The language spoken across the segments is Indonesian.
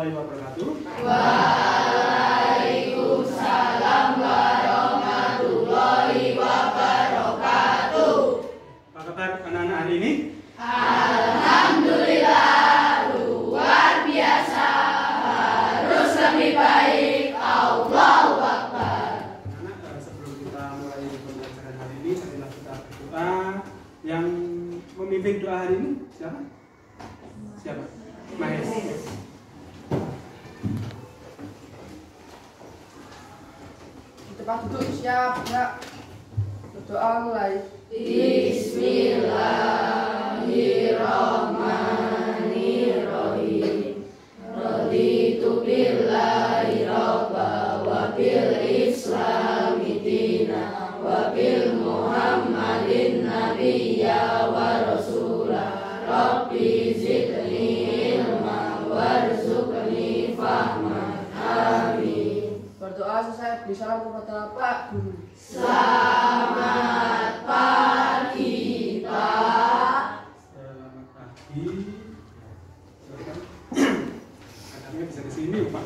warahmatullahi wabarakatuh. Waalaikumsalam warahmatullahi wabarakatuh. Apa kabar anak-anak hari ini? Alhamdulillah, luar biasa. Harus lebih baik. Allahu Akbar. Anak, sebelum kita mulai pembelajaran hari ini, marilah kita berdoa. Yang memimpin doa hari ini siapa? Siapa? Mahes. Tempat duduk siap, ya. Berdoa mulai. Bismillahirrahmanirrahim. Raditu billahi rabba wa bil islami dina wa bil muhammadin nabiyya wa rasulah. Rabbi zidni ilma warzuqni fahman. Amin. Berdoa selesai beri salam kepada Pak Guru. Selamat pagi, Pak. Selamat pagi. Silakan. Anaknya bisa ke sini, Pak.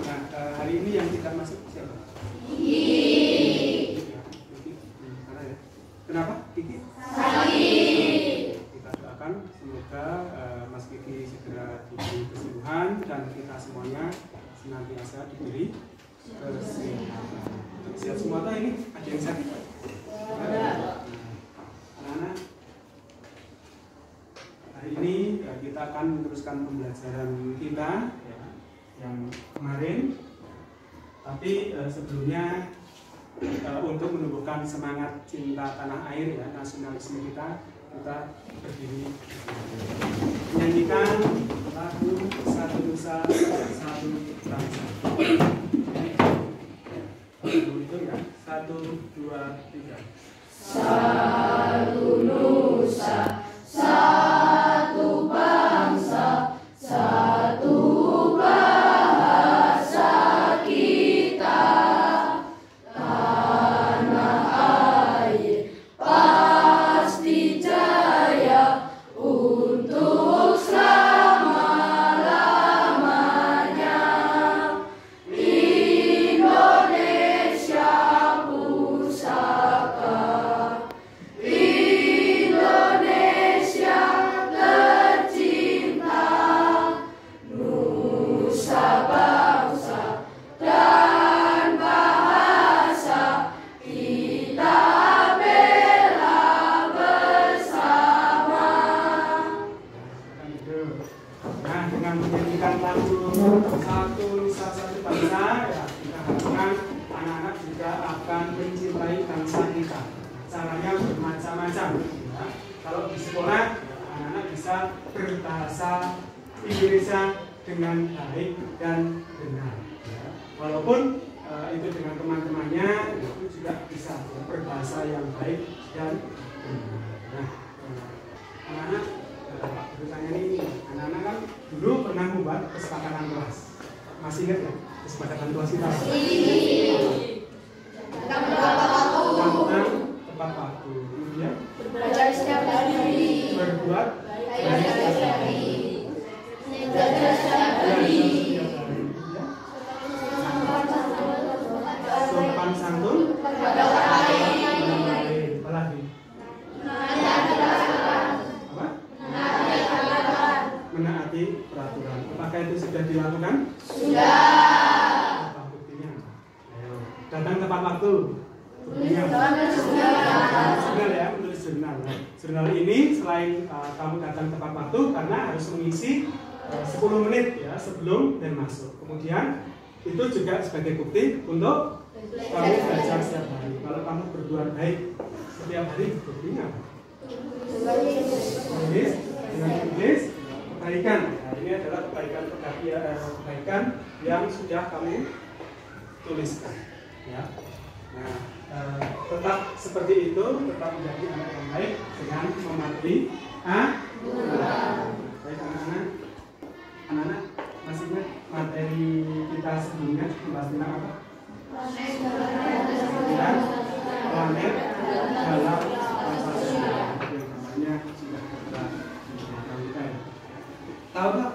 Nah, hari ini yang tidak masuk siapa? Kiki. Mana ya? Kenapa? Kiki? Sakit. Kita doakan semoga Mas Kiki segera diberi kesembuhan dan kita semuanya senantiasa diberi kesehatan. Sehat semua tak ini? Ada yang sakit? Anak-anak, hari ini kita akan meneruskan pembelajaran kita ya, yang kemarin. Tapi sebelumnya untuk menumbuhkan semangat cinta tanah air ya, nasionalisme kita berdiri menyanyikan lagu Satu Nusa Satu Bangsa. Itu ya, 1, 2, 3. Satu nusa, satu bangsa, satu bahasa kita. Tanah air pasti jaya untuk selama-lamanya. Indonesia pusaka, Indonesia tercinta, nusa bangsa dan bahasa kita bela bersama. Nah, dengan menyanyikan lagu Satu Nusa Satu Bangsa, ya, kita harapkan anak-anak juga akan mencintai bangsa kita. Caranya bermacam-macam. Ya. Kalau di sekolah, ya, anak-anak bisa berbahasa Indonesia dengan baik dan benar. Ya. Walaupun itu dengan teman-temannya, itu juga bisa ya, berbahasa yang baik dan benar. Nah, anak-anak, Pak bertanya ini, anak-anak kan dulu pernah membuat kesepakatan kelas. Masih ingat ya kesepakatan kelas kita? Tentang tepat waktu. Kemudian Belajar setiap hari, berbuat belajar setiap hari, belajar setiap hari, Ya. Sopan santun pada orang lain, apalagi apa? Menaati peraturan. Apakah itu sudah dilakukan? sudah. Apa buktinya? Ayo, datang tepat waktu. Buktinya apa? Jurnal ya, menulis jurnal. Nah, jurnal ini selain kamu datang tepat waktu karena harus mengisi 10 menit ya sebelum dan masuk. Kemudian itu juga sebagai bukti untuk kamu belajar setiap hari. Kalau kamu berbuat baik setiap hari, buktinya apa? Menulis kebaikan. Nah, ini adalah kebaikan yang sudah kamu tuliskan. Ya. Nah, tetap seperti itu, tetap menjadi anak yang baik dengan mematuhi aturan. Baik anak-anak, masih ingat materi kita sebelumnya membahas tentang apa? Planet dalam Pancasila. Yang namanya sudah kita tahu tak?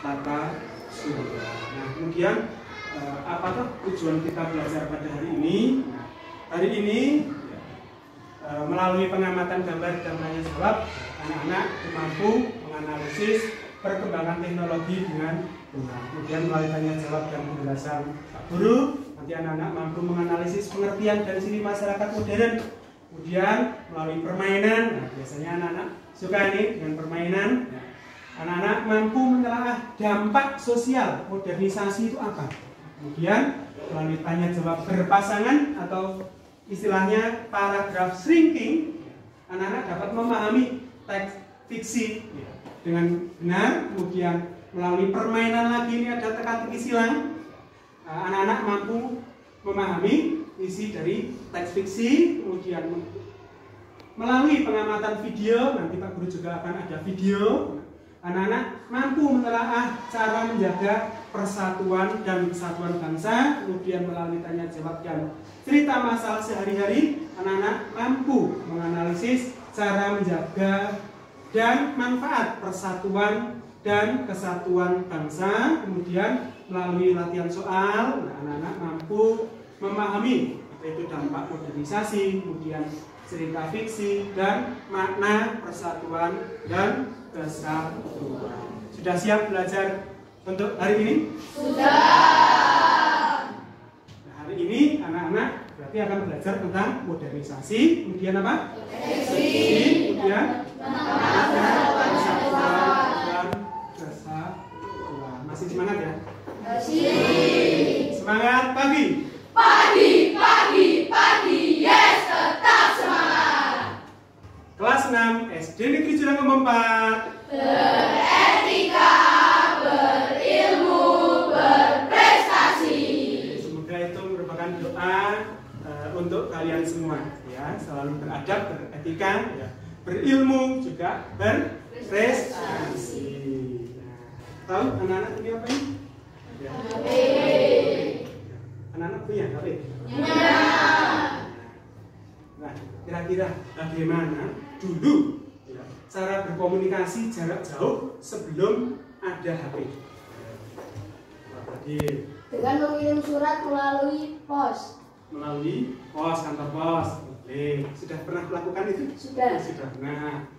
tata surya. Nah, kemudian apakah tujuan kita belajar pada hari ini? Nah, hari ini melalui pengamatan gambar dan tanya jawab, anak-anak mampu menganalisis perkembangan teknologi dengan benar. Kemudian melalui tanya jawab dan penjelasan Pak Guru, nanti anak-anak mampu menganalisis pengertian dan ciri masyarakat modern. Kemudian melalui permainan, nah biasanya anak-anak suka nih dengan permainan. Anak-anak mampu menelaah dampak sosial modernisasi itu apa. Kemudian melalui tanya jawab berpasangan atau istilahnya paragraph shrinking, anak-anak dapat memahami teks fiksi dengan benar. Kemudian melalui permainan lagi, ini ada teka-teki silang, anak-anak mampu memahami isi dari teks fiksi. Kemudian melalui pengamatan video, nanti Pak Guru juga akan ada video, anak-anak mampu menelaah cara menjaga persatuan dan kesatuan bangsa. Kemudian melalui tanya jawab dan cerita masalah sehari-hari, anak-anak mampu menganalisis cara menjaga dan manfaat persatuan dan kesatuan bangsa. Kemudian melalui latihan soal, anak-anak mampu memahami apa itu dampak modernisasi, kemudian cerita fiksi dan makna persatuan dan kesatuan. Sudah siap belajar untuk hari ini? Sudah. Nah, hari ini anak-anak berarti akan belajar tentang modernisasi, kemudian apa? Fiksi, kemudian persatuan dan kesatuan. Masih semangat ya? Masih. Semangat pagi. Pagi, yes, tetap semangat. Kelas 6 SD Negeri Jurang 4. Beretika, berilmu, berprestasi. Semoga itu merupakan doa untuk kalian semua, ya, selalu beradab, beretika, ya, berilmu, juga berprestasi. Nah, tahu anak-anak ini apa ini? Ya. Anak-anak punya HP? Ya. Nah, kira-kira bagaimana dulu ya, cara berkomunikasi jarak jauh sebelum ada HP? Dengan mengirim surat melalui pos. Melalui pos, kantor pos. Oke, sudah pernah melakukan itu? Sudah. Sudah. Nah,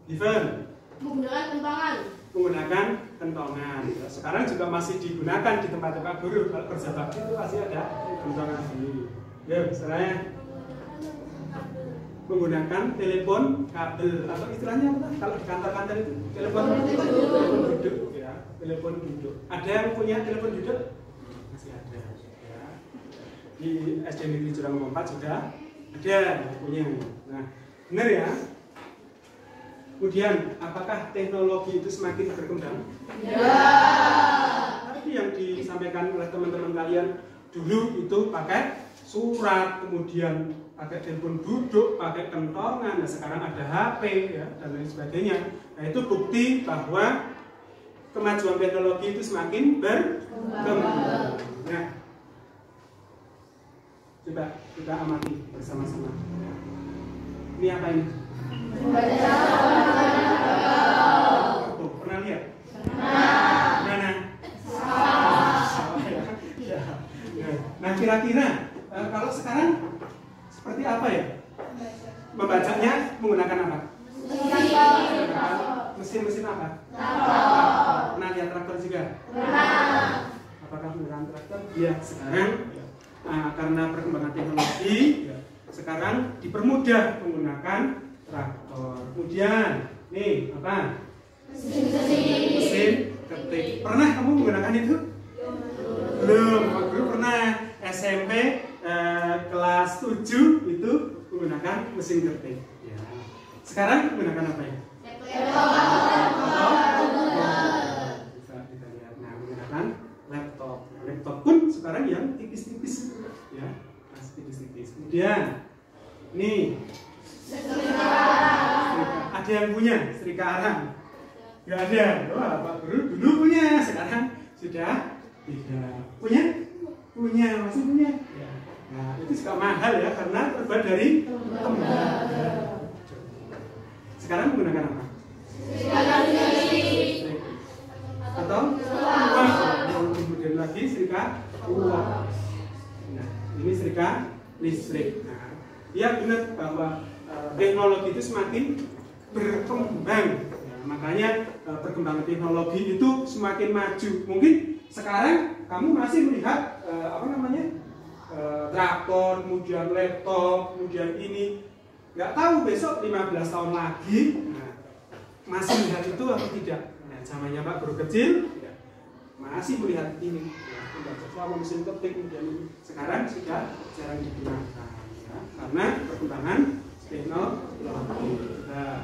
Given Menggunakan kentongan. menggunakan kentongan. Sekarang juga masih digunakan di tempat-tempat guru. Kalau kerja bakti itu pasti ada kentongan sendiri. Ya, setelahnya menggunakan telepon kabel atau istilahnya apa? Kalau di kantor-kantor itu telepon duduk, ya, telepon duduk. Ada yang punya telepon duduk? Masih ada. Ya. Di SD Negeri Jurang 4 sudah ada yang punya. Nah, benar ya. Kemudian, apakah teknologi itu semakin berkembang? Ya. Tapi yang disampaikan oleh teman-teman kalian dulu itu pakai surat, kemudian pakai telepon duduk, pakai kentongan. Nah, sekarang ada HP, ya, dan lain sebagainya. Nah, itu bukti bahwa kemajuan teknologi itu semakin berkembang. Nah, coba kita amati bersama-sama. Ini apa ini? Tuh, pernah lihat? Mana? Ya. Nah, kira-kira kalau sekarang seperti apa ya? Membacanya menggunakan apa? Mesin apa? Pernah lihat traktor juga? Apakah menggunakan traktor? Ya, sekarang karena perkembangan teknologi, ya, sekarang dipermudah menggunakan traktor. Kemudian, nih apa? Mesin ketik. Pernah kamu menggunakan itu? Belum. Aku pernah SMP kelas 7 itu menggunakan mesin ketik. Ya. Sekarang menggunakan apa ya? Bisa kita lihat. Nah, menggunakan laptop. Laptop pun sekarang yang tipis-tipis, ya, masih tipis-tipis. Kemudian, nih. Ada yang punya setrika arang? Gak ada. Wah, Pak Guru dulu punya, sekarang sudah tidak. Punya? Punya, masih punya. Ya. Nah, itu juga mahal ya, karena terbuat dari tembaga. Sekarang menggunakan apa? atau uap. Yang lebih modern lagi setrika uap. Nah, ini setrika listrik. Nah, ya benar bahwa teknologi itu semakin berkembang. Ya, makanya perkembangan teknologi itu semakin maju. Mungkin sekarang kamu masih melihat traktor, kemudian laptop, kemudian ini. Nggak tahu besok 15 tahun lagi masih melihat itu atau tidak. Nah, zamannya Pak Guru kecil ya, masih melihat ini. Selama mesin ketik kemudian ini sekarang sudah jarang digunakan ya, karena perkembangan teknologi. Nah,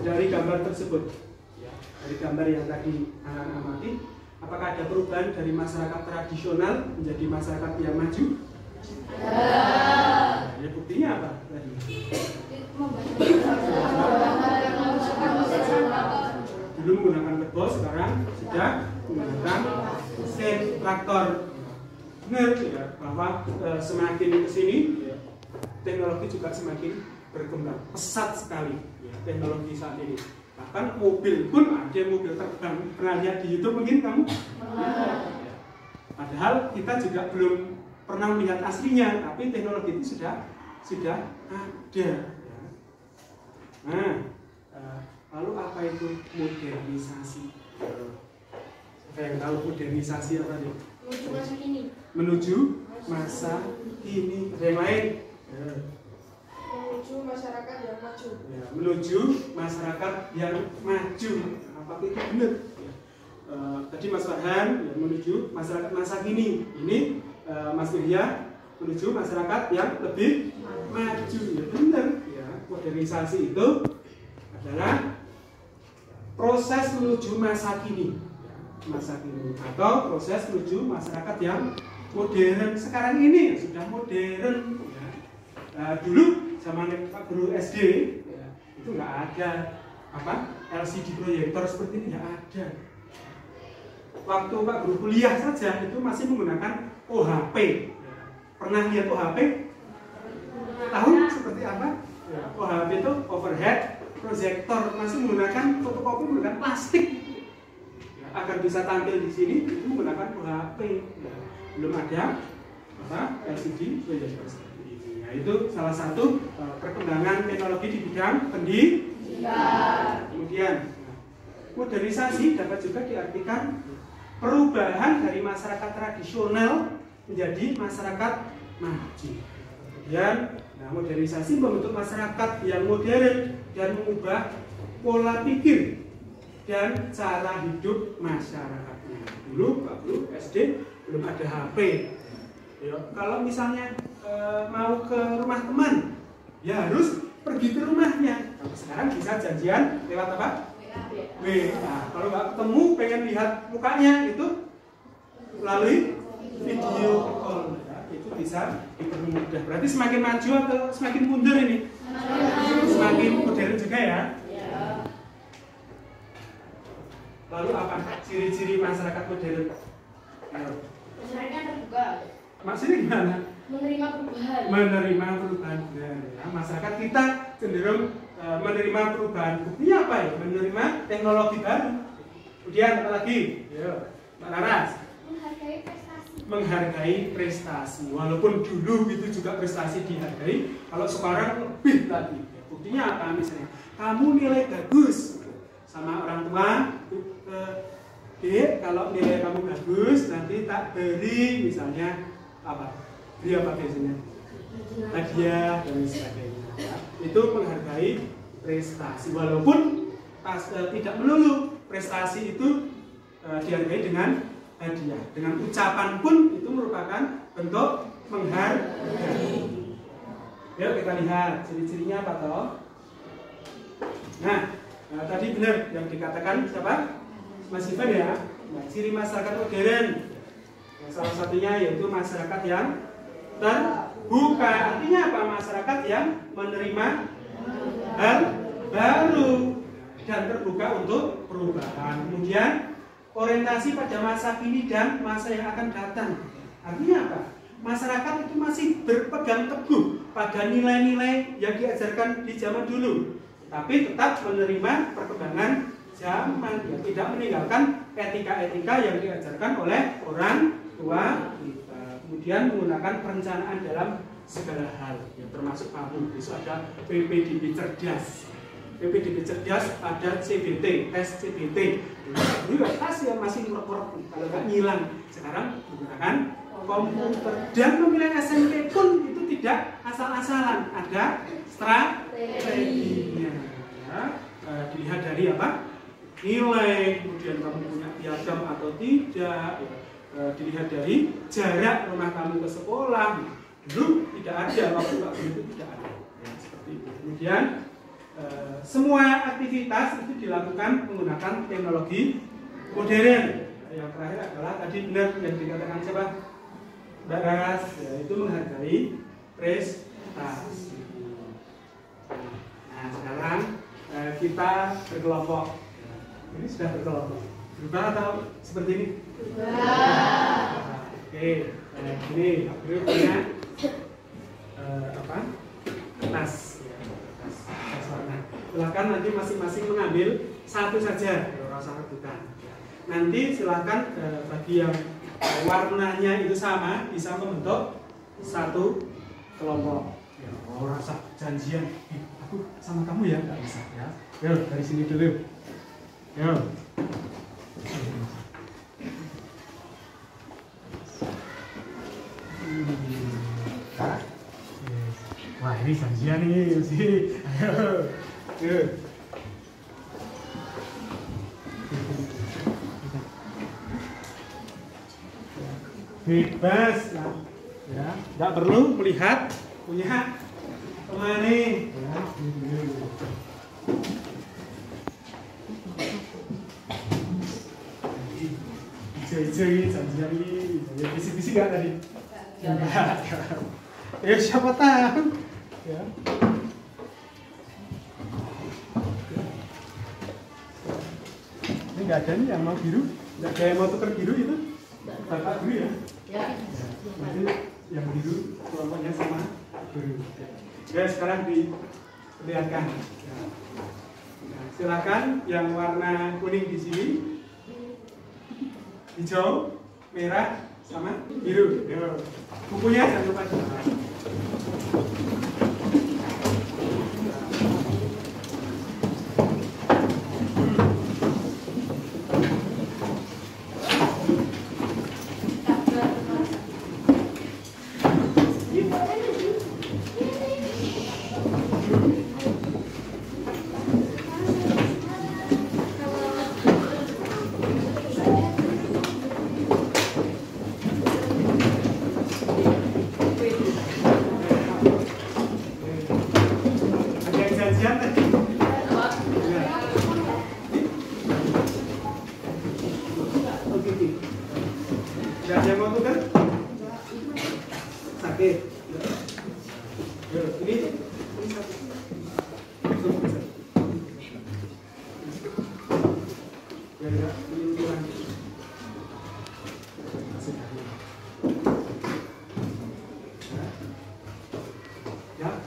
dari gambar tersebut, ya, dari gambar yang tadi anak-anak amati, apakah ada perubahan dari masyarakat tradisional menjadi masyarakat yang maju? Ya, buktinya apa tadi? Dulu menggunakan kerbau, sekarang sudah menggunakan mesin traktor. Benar ya, bahwa semakin kesini ya, teknologi juga semakin berkembang pesat sekali ya, teknologi saat ini. Bahkan mobil pun ada mobil terbang. Pernah lihat di YouTube mungkin kamu? Ya. Padahal kita juga belum pernah melihat aslinya, tapi teknologi itu sudah ada. Ya. Nah, lalu apa itu modernisasi? Siapa yang tahu modernisasi apa nih? Menuju masa kini. Menuju masa kini. Ada yang lain? Ya. Menuju masyarakat yang maju. Ya, menuju masyarakat yang maju. Apakah itu benar? Ya. Tadi Mas Farhan ya, menuju masyarakat masa kini. Ini Mas Wirya menuju masyarakat yang lebih maju. Ya benar. Ya, modernisasi itu adalah proses menuju masa kini. Ya, masa kini atau proses menuju masyarakat yang modern. Sekarang ini sudah modern. Ya. Dulu zaman Pak Guru SD ya, itu nggak ada LCD proyektor seperti ini, nggak ada. Waktu Pak Guru kuliah saja itu masih menggunakan OHP. Ya. Pernah lihat OHP? Tahu seperti apa? Ya. OHP itu overhead proyektor, masih menggunakan fotokopi menggunakan plastik. Ya, agar bisa tampil di sini itu menggunakan OHP. Ya. Belum ada LCD proyektor. Nah, itu salah satu perkembangan teknologi di bidang pendidikan. Kemudian, modernisasi dapat juga diartikan perubahan dari masyarakat tradisional menjadi masyarakat maju. Kemudian, modernisasi membentuk masyarakat yang modern dan mengubah pola pikir dan cara hidup masyarakatnya. Dulu Pak Guru SD belum ada HP. Ya, kalau misalnya mau ke rumah teman, ya harus pergi ke rumahnya. Kalau sekarang bisa janjian lewat apa? WA. Kalau nggak ketemu, pengen lihat mukanya itu melalui video call. Ya, itu bisa dipermudah. Berarti semakin maju atau semakin mundur ini? Semakin modern juga ya. Lalu apa ciri-ciri masyarakat modern? Masyarakat terbuka. Maksudnya gimana? Menerima perubahan. Menerima perubahan. Ya, masyarakat kita cenderung menerima perubahan. Buktinya apa ya? Menerima teknologi baru. Kemudian apa lagi? Ya, Mbak Laras. Menghargai prestasi. Menghargai prestasi. Walaupun dulu itu juga prestasi dihargai, kalau sekarang lebih lagi. Ya, buktinya apa misalnya? Kamu nilai bagus sama orang tua. Dek, kalau nilai kamu bagus, nanti tak beri misalnya apa? Beri apa biasanya? Hadiah dan sebagainya. Ya. Itu menghargai prestasi. Walaupun tidak melulu prestasi itu dihargai dengan hadiah. Dengan ucapan pun itu merupakan bentuk menghargai. Yuk kita lihat ciri-cirinya apa toh? Nah, tadi benar yang dikatakan siapa? Mas Ivan ya. Nah, ciri masyarakat modern. Nah, salah satunya yaitu masyarakat yang terbuka. Artinya apa? Masyarakat yang menerima hal baru dan terbuka untuk perubahan. Kemudian orientasi pada masa kini dan masa yang akan datang. Artinya apa? Masyarakat itu masih berpegang teguh pada nilai-nilai yang diajarkan di zaman dulu, tapi tetap menerima perkembangan zaman, ya, tidak meninggalkan etika-etika yang diajarkan oleh orang tua kita. Kemudian menggunakan perencanaan dalam segala hal, ya, termasuk kamu. Besok ada PPDB cerdas. PPDB cerdas, ada CBT, tes CBT. Ini tes yang masih murah-murah, kalau nggak ngilang. Sekarang menggunakan komputer. Dan pemilihan SMP pun itu tidak asal-asalan, ada strateginya. Ya. Dilihat dari apa? Nilai, kemudian kamu punya piagam atau tidak. Ya. Dilihat dari jarak rumah kamu ke sekolah. Dulu tidak ada, waktu itu tidak ada. Ya, seperti itu. Kemudian semua aktivitas itu dilakukan menggunakan teknologi modern. Yang terakhir adalah tadi benar yang dikatakan siapa? Mbak Ras, ya, itu menghargai prestasi. Nah sekarang kita berkelompok. Ini sudah berkelompok. Berubah atau seperti ini? Oke, ini Abdul punya apa? Tas. Silakan nanti masing-masing mengambil satu saja, rasa rebutan. Nanti silakan bagi yang warnanya itu sama bisa membentuk satu kelompok. Ya, rasa janjian, aku sama kamu ya, nggak bisa ya. Yo dari sini dulu. Yo. Wah ini janjian nih sih. Ayo. Bebas ya, nggak perlu melihat punya teman nih ya. Hijau-hijau ini janjian ini, bisik-bisik nggak tadi? Enggak. Ya siapa tahu ya. Ini nggak ada nih yang mau biru, nggak ada yang mau tukar biru itu, bapak biru ya? Ya. Nanti yang biru kelompoknya sama biru. Ya sekarang diperlihatkan. Nah, silakan yang warna kuning di sini, hijau, merah, sama biru. Yo. Bukunya jangan lupa.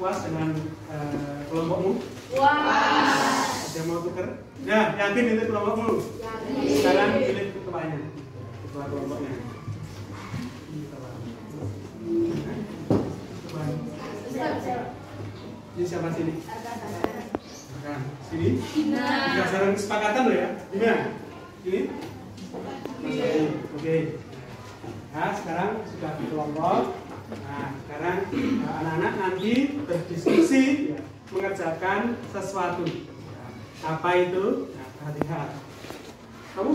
Puas dengan kelompokmu? Puas. Ada mau tuker? Ya, yakin itu kelompokmu? Yakin. Sekarang pilih ketuanya, ketua kelompoknya. Ini siapa sini? Nah, sini? Berdasarkan kesepakatan loh ya? Gimana? Ini? Oke. Nah, sekarang sudah di kelompok. Nah, sekarang anak-anak nanti berdiskusi ya, mengerjakan sesuatu. Ya, apa itu? Nah, perhatikan. Kamu,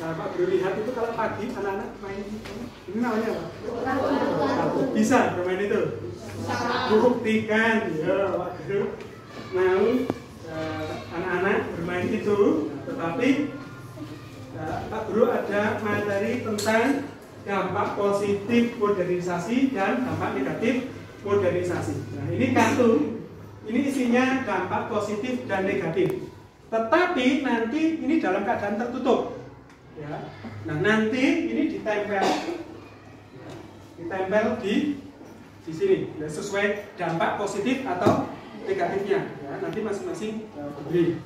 Pak Bro lihat itu kalau pagi anak-anak main ini namanya apa? Bisa bermain itu? Buktikan, ya Pak Bro. Mau anak-anak bermain itu, tetapi Pak Bro ada materi tentang dampak positif modernisasi dan dampak negatif modernisasi. Nah ini kartu, ini isinya dampak positif dan negatif. Tetapi nanti ini dalam keadaan tertutup. Ya. Nah nanti ini ditempel di sini, ya, sesuai dampak positif atau negatifnya. Ya. Nanti masing-masing beri.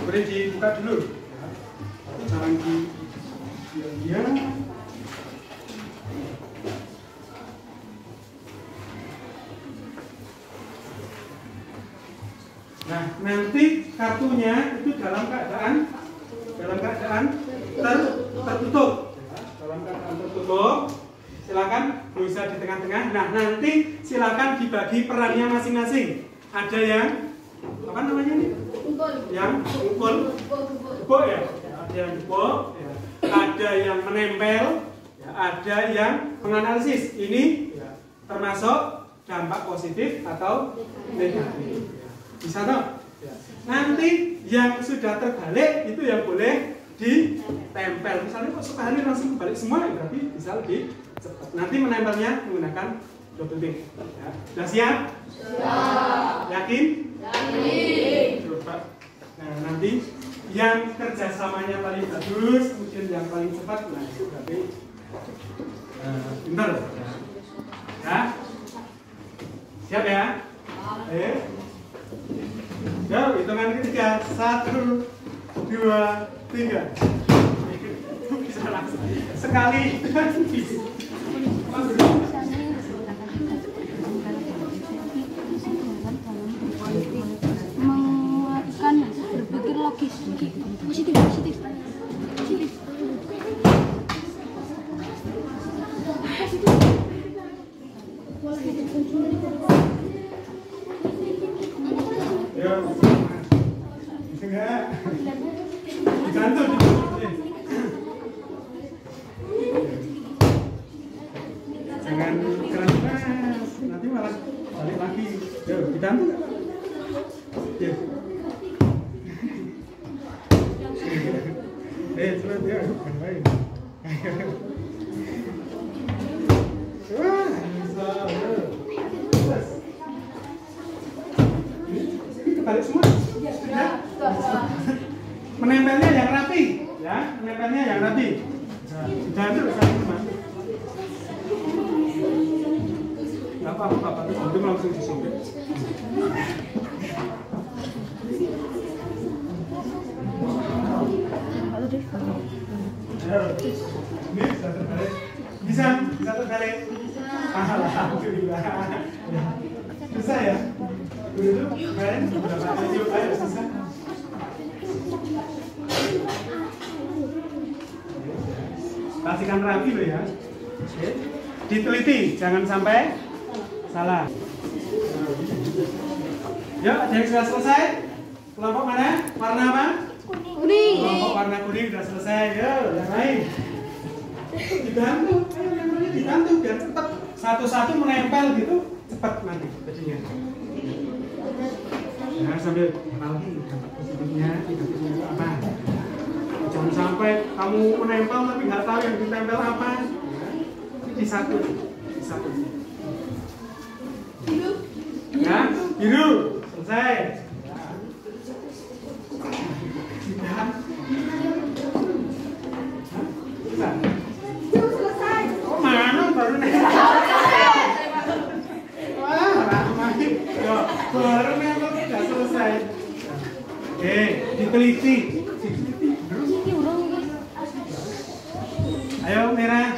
boleh dibuka dulu. Ya. Jangan diam-diam. Nah, nanti kartunya itu dalam keadaan tertutup. Ya, dalam keadaan tertutup. Silakan bisa di tengah-tengah. Nah, nanti silakan dibagi perannya masing-masing. Ada yang apa namanya ini? Yang pukul ya. Ada yang pukul, ya. Ada yang menempel, ya. Ada yang menganalisis. Ini ya, termasuk dampak positif atau negatif. Ya. Bisa toh? Ya. Nanti yang sudah terbalik itu yang boleh ditempel. Misalnya kok sekali langsung balik semua, ya berarti bisa lebih cepat. Nanti menempelnya menggunakan double tick. Ya. Sudah siap? Siap. Yakin? Yakin. Coba. Nah, nanti yang kerjasamanya paling bagus, kemudian yang paling cepat, nah itu berarti pintar. Ya. Siap ya? Ya, hitungan ketiga. 1, 2, 3. Bisa langsung sekali. Menguatkan berpikir logis. Positif. Ya, bisa nggak? Dibantu. Jangan keras-keras, nanti malah balik lagi. Yuk, dibantu nggak? Ya. Cepat ya, baik. Wah, bisa. Balik semua? Sudah? Menempelnya yang rapi, ya. Menempelnya yang rapi. Sudah itu teman. Nggak apa-apa, itu langsung disobek. Ini bisa terbalik. Bisa terbalik. Alhamdulillah. Bisa ya? Dulu kemarin beberapa kali coba ya susah. Pastikan rapi loh ya. Diteliti, jangan sampai salah. Yuk, ada yang sudah selesai? Kelompok mana? Warna apa? Kuning. Kelompok warna kuning sudah selesai. Yuk, yang lain. Dibantu, ayo yang lain dibantu biar cepat. Satu-satu menempel gitu, cepat nanti jadinya. Ya, sambil lagi dampak positifnya, negatifnya itu apa? Jangan sampai kamu menempel tapi nggak tahu yang ditempel apa. Di satu. Ya, biru, selesai. Ya. Bisa. Selesai. Oh mana baru nempel? Wah, ramai. Baru nempel sudah selesai. Oke, diteliti. Ayo merah.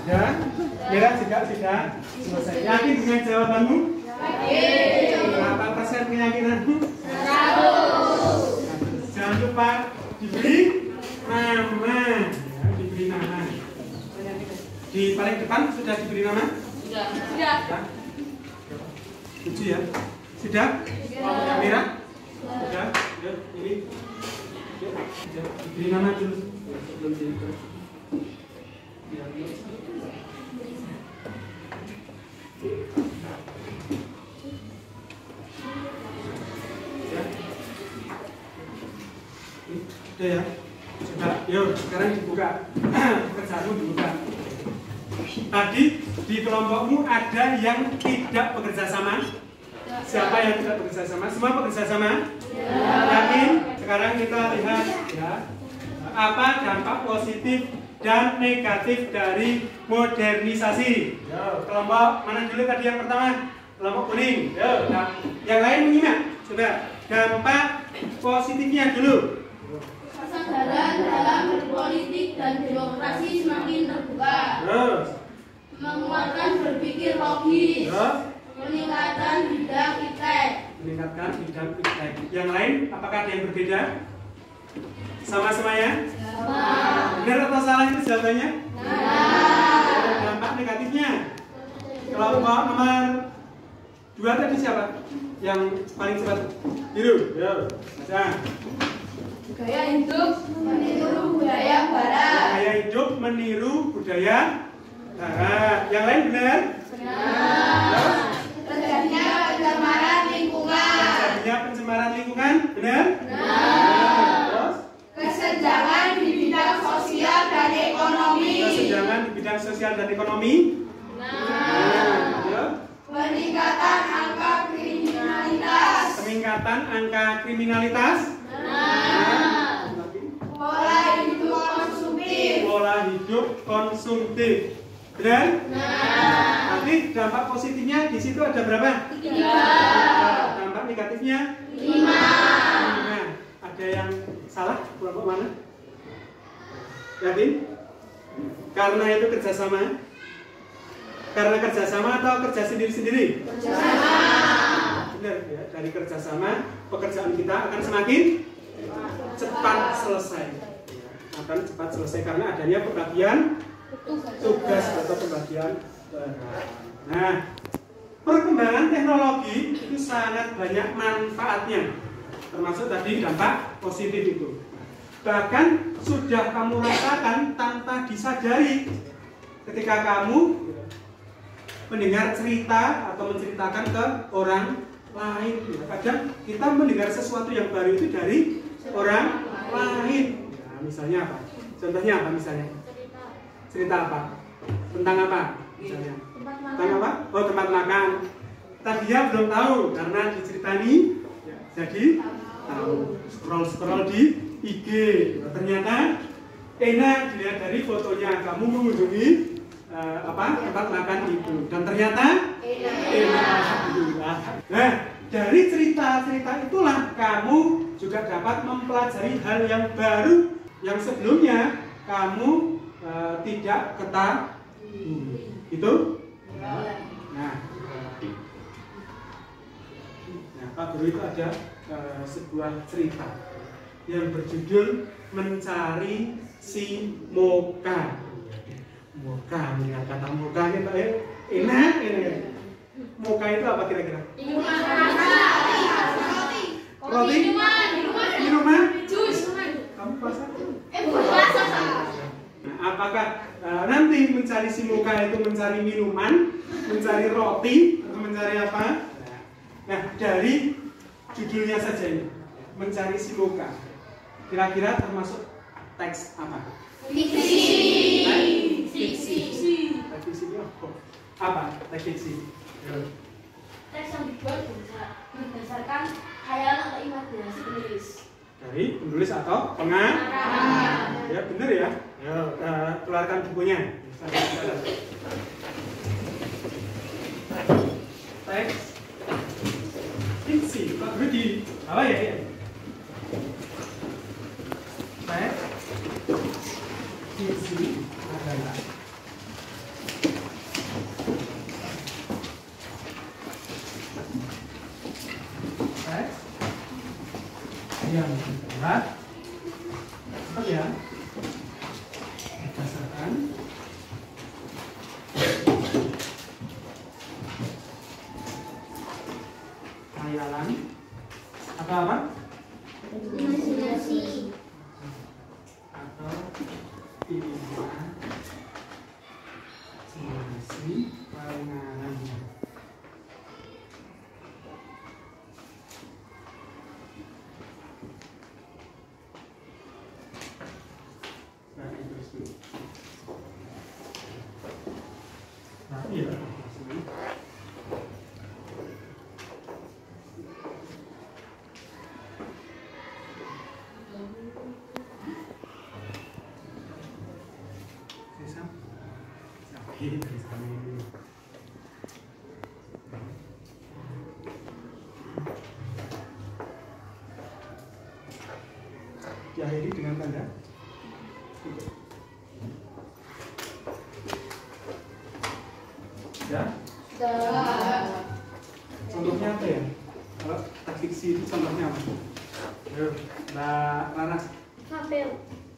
Ya, merah sudah selesai. Yakin dengan jawabanmu? Yakin. Berapa persen keyakinanmu? 100. Jangan lupa diberi nama. Ya, diberi nama. Di paling depan sudah diberi nama? Sudah. 7 ya. Sudah? Kelompok yang merah? Sudah. Yuk, ini. Yuk, diberi nama dulu. Sebelum itu. Sudah ya? Sudah. Yuk, sekarang dibuka. Pekerjaanmu dibuka. Tadi di kelompokmu ada yang tidak bekerja sama? Siapa yang tidak bekerja sama? Semua bekerja sama? Yakin? Sekarang kita lihat ya. Apa dampak positif dan negatif dari modernisasi? Yo, kelompok mana dulu tadi yang pertama? kelompok kuning. Yo, nah, yang lain menyimak. Coba dampak positifnya dulu. Kesadaran dalam berpolitik dan demokrasi semakin terbuka. Terus, Menguatkan berpikir logis. terus Meningkatkan bidang iptek. meningkatkan bidang iptek. Yang lain, apakah ada yang berbeda? Sama-semanya? Benar atau salah itu jawabannya? Dampak negatifnya. Kelompok nomor 2 tadi siapa? Yang paling cepat? Biru. Yo, baca. Gaya hidup meniru budaya barat. Gaya hidup meniru budaya barat. Yang lain benar? Terus? Terjadinya pencemaran lingkungan. Terjadinya pencemaran lingkungan, benar? Terus? Kesenjangan di bidang sosial dan ekonomi. Kesenjangan di bidang sosial dan ekonomi. Ya. Peningkatan angka kriminalitas. Peningkatan angka kriminalitas. Pola hidup konsumtif. Pola hidup konsumtif. Benar? Nanti dampak positifnya di situ ada berapa? 3. Dampak negatifnya 5. Ada yang salah? Kelompok mana? Yakin? Karena itu kerjasama. Karena kerjasama atau kerja sendiri-sendiri? Kerjasama. Benar ya, dari kerjasama pekerjaan kita akan semakin cepat selesai. Akan cepat selesai karena adanya pembagian tugas atau pembagian peran. Nah, perkembangan teknologi itu sangat banyak manfaatnya, termasuk tadi dampak positif itu. Bahkan sudah kamu rasakan tanpa disadari ketika kamu mendengar cerita atau menceritakan ke orang lain. Kadang kita mendengar sesuatu yang baru itu dari orang lain. Nah, misalnya apa? Contohnya apa misalnya? Cerita apa? Tentang apa? Misalnya? Tentang apa? Oh, tempat makan. Tadinya belum tahu karena diceritani jadi tahu. Scroll di IG. Ternyata enak dilihat dari fotonya. Kamu mengunjungi tempat makan itu dan ternyata enak. Nah, dari cerita-cerita itulah kamu juga dapat mempelajari hal yang baru yang sebelumnya kamu tidak ketahui. Itu? Nah, Pak Guru itu ada sebuah cerita yang berjudul Mencari si Moka. Moka, melihat kata moka kita enak. Moka itu apa kira-kira? Roti? Minuman? Jus? Kamu puasa? Nah, apakah nanti mencari si moka itu mencari minuman, mencari roti, atau mencari apa? Nah, dari judulnya saja ini, mencari si moka. Kira-kira termasuk teks apa? Fiksi. Teks fiksi itu apa? Teks fiksi. Teks yang dibuat berdasarkan khayalan atau imajinasi penulis. Dari penulis atau pengarang. Ya benar ya. Ya, keluarkan bukunya. Teks fiksi. Pak Guru di apa ya? Teks fiksi adalah teks yang dibuat ya berdasarkan khayalan atau apa? Imajinasi. Atau imajinasi pengarang. Nah, iya. akhiri dengan tanda. Ya? Contohnya apa ya? Kalau tak fiksi itu contohnya apa? Ayo, Mbak Rana. Fabel.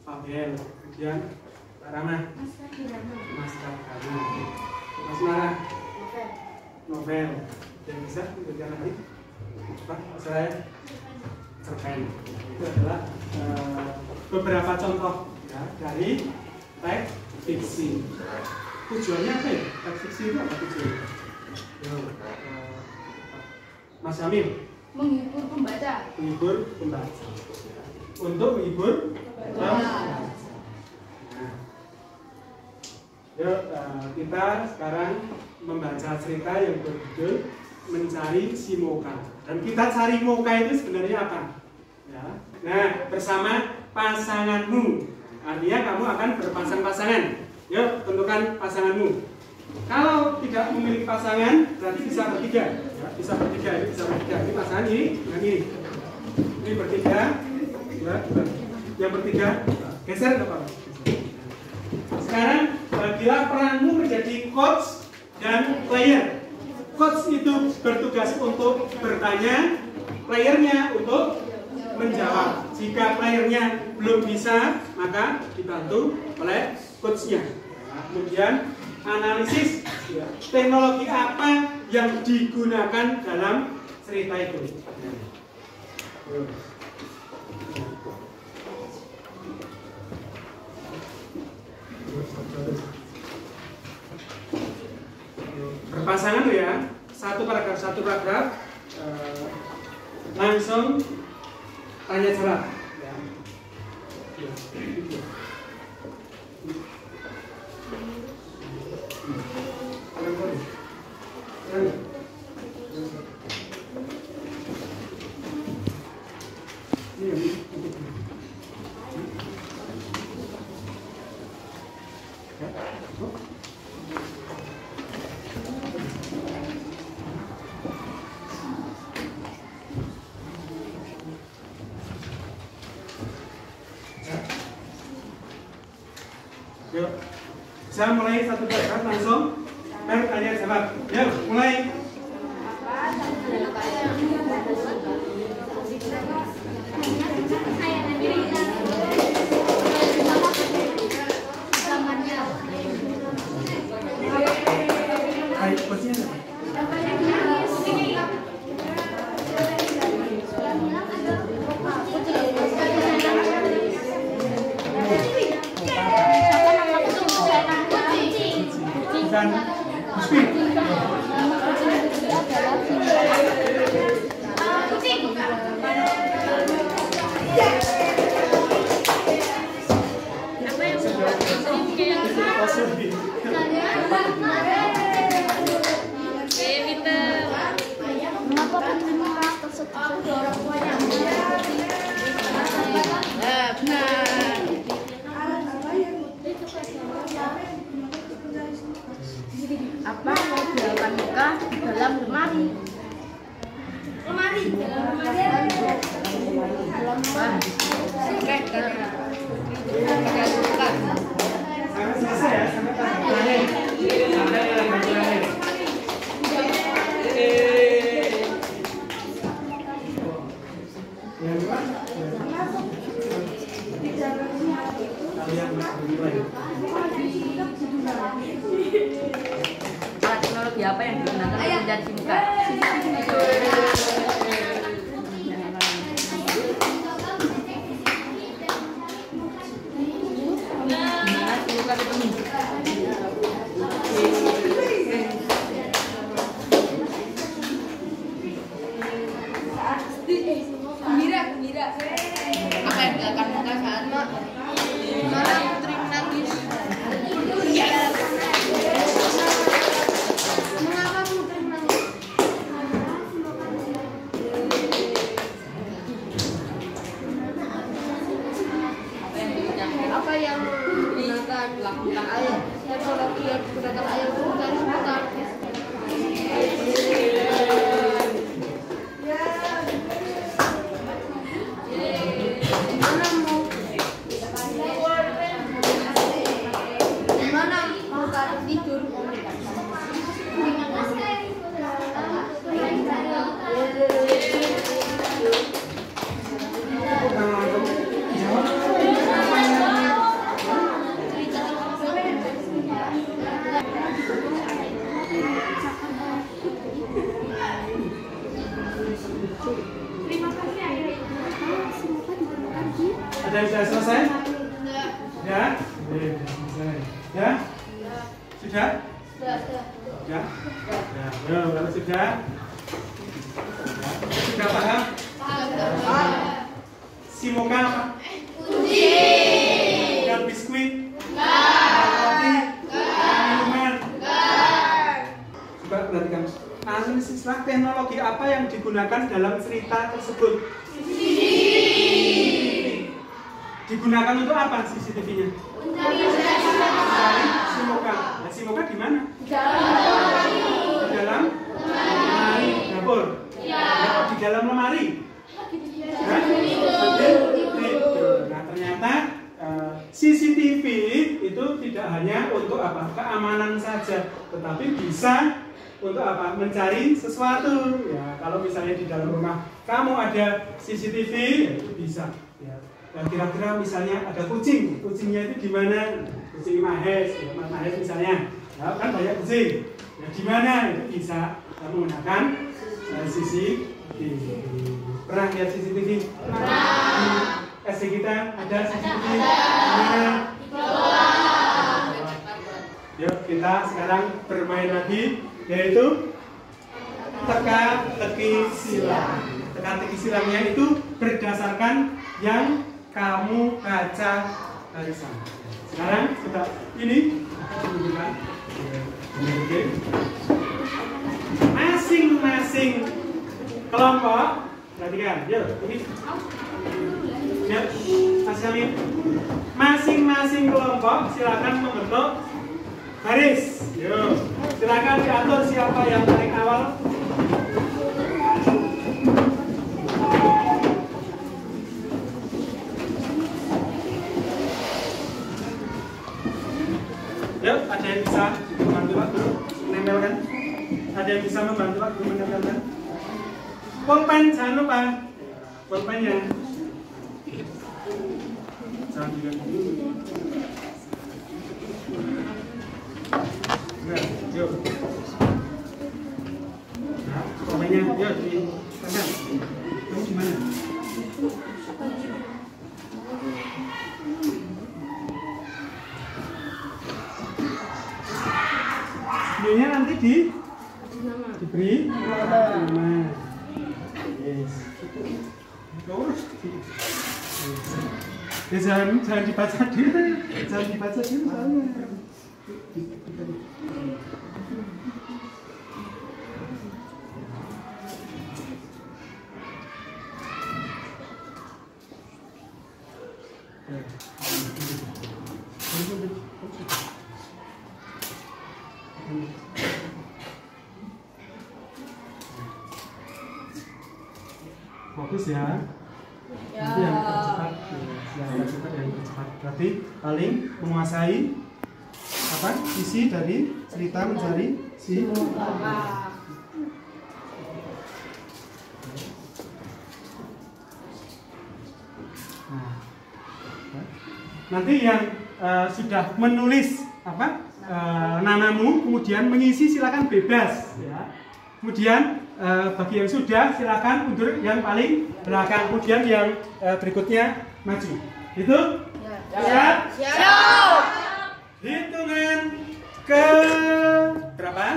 Fabel. Kemudian Mbak Rama. Mas Rama. Mas Nara. Novel. Yang bisa kemudian lagi. Coba saya cerpen. Itu adalah beberapa contoh ya, dari teks fiksi. Tujuannya apa ya? Teks fiksi itu apa tujuannya? Mas Hamim. Menghibur pembaca. Menghibur pembaca. Untuk menghibur pembaca. Yuk, kita sekarang membaca cerita yang berjudul Mencari si Moka. Dan kita cari Moka itu sebenarnya apa? Ya. Nah, bersama pasanganmu. Artinya kamu akan berpasang-pasangan. Yuk, tentukan pasanganmu. Kalau tidak memiliki pasangan, berarti bisa bertiga. Ya, bisa bertiga, ini bisa bertiga. Ini pasangan ini dengan ini. Ini bertiga. Ya, yang bertiga geser nggak apa-apa. Sekarang bagilah peranmu menjadi coach dan player. Coach itu bertugas untuk bertanya, playernya untuk menjawab. Jika playernya belum bisa, maka dibantu oleh coachnya. Kemudian analisis teknologi apa yang digunakan dalam cerita itu. Berpasangan tuh ya, satu paragraf, langsung tanya jawab. Ya. Yuk, saya mulai satu paragraf langsung bertanya jawab. Yuk, mulai. Hai, posisinya. Dan apa yang dilakukan Moka di dalam lemari? sampai selesai ya, sampai terakhir. Sampai terakhir. Teknologi apa yang digunakan untuk mencari si Moka? Gimana si Moka ketemu? Gembira. Apa yang dilakukan Moka saat putri menangis? Mengapa putri menangis? Ada yang sudah selesai? Sudah? Selesai. Ya? Sudah? Sudah? Ya, kalau sudah? Sudah paham? Si muka apa? Kunci. Dan biskuit? Roti? Minuman? Coba perhatikan. Istilah teknologi apa yang digunakan dalam cerita tersebut? Digunakan untuk apa CCTV-nya? Mencari Simoka. Nah, Simoka di mana? Di dalam lemari dapur. Di dalam lemari. Nah, ternyata CCTV itu tidak hanya untuk apa? Keamanan saja, tetapi bisa untuk apa? Mencari sesuatu. Ya, kalau misalnya di dalam rumah kamu ada CCTV, ya itu bisa. Ya. Dan kira-kira misalnya ada kucing, kucingnya itu di mana? Kucing Mahes, ya, Mas Mahes misalnya, ya, kan banyak kucing. Ya, di mana? Itu bisa menggunakan CCTV. Pernah lihat CCTV? Pernah. Di SD kita ada CCTV. Ada. Yuk kita sekarang bermain lagi, yaitu teka-teki silang. Teka-teki silangnya itu berdasarkan yang kamu baca dari sana. Sekarang kita ini tunjukkan. Oke. Masing-masing kelompok, perhatikan. Yuk, ini. Yuk, Mas Amin. Masing-masing kelompok silakan membentuk baris. Yuk, silakan diatur siapa yang paling awal. Yuk, ada yang bisa membantu waktu menempelkan? Ada yang bisa membantu waktu menempelkan? Pulpen, jangan lupa pulpennya. Jangan juga dulu. Nah, yuk. Nah, pulpennya, yuk dipasang. Kamu gimana? Videonya nanti diberi nama. Yes. Ya, jangan dibaca dulu. Jangan dibaca dulu soalnya. Fokus ya. Nanti yang tercepat, yang tercepat. Berarti paling menguasai apa? Isi dari cerita mencari si. Nah, nanti yang sudah menulis apa namamu, kemudian mengisi silakan bebas. Ya. Kemudian bagi yang sudah silakan mundur yang paling belakang, kemudian yang berikutnya maju. Itu siap? Siap. Hitungan ke berapa?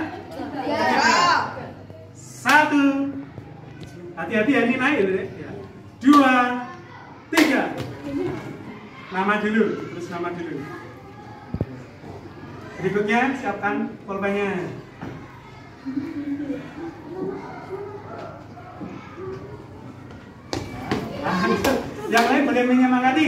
1. Hati-hati ya, ini naik ya. 2, 3. Nama dulu, terus nama dulu. Berikutnya siapkan pulpennya. Yang lain boleh menyemangati.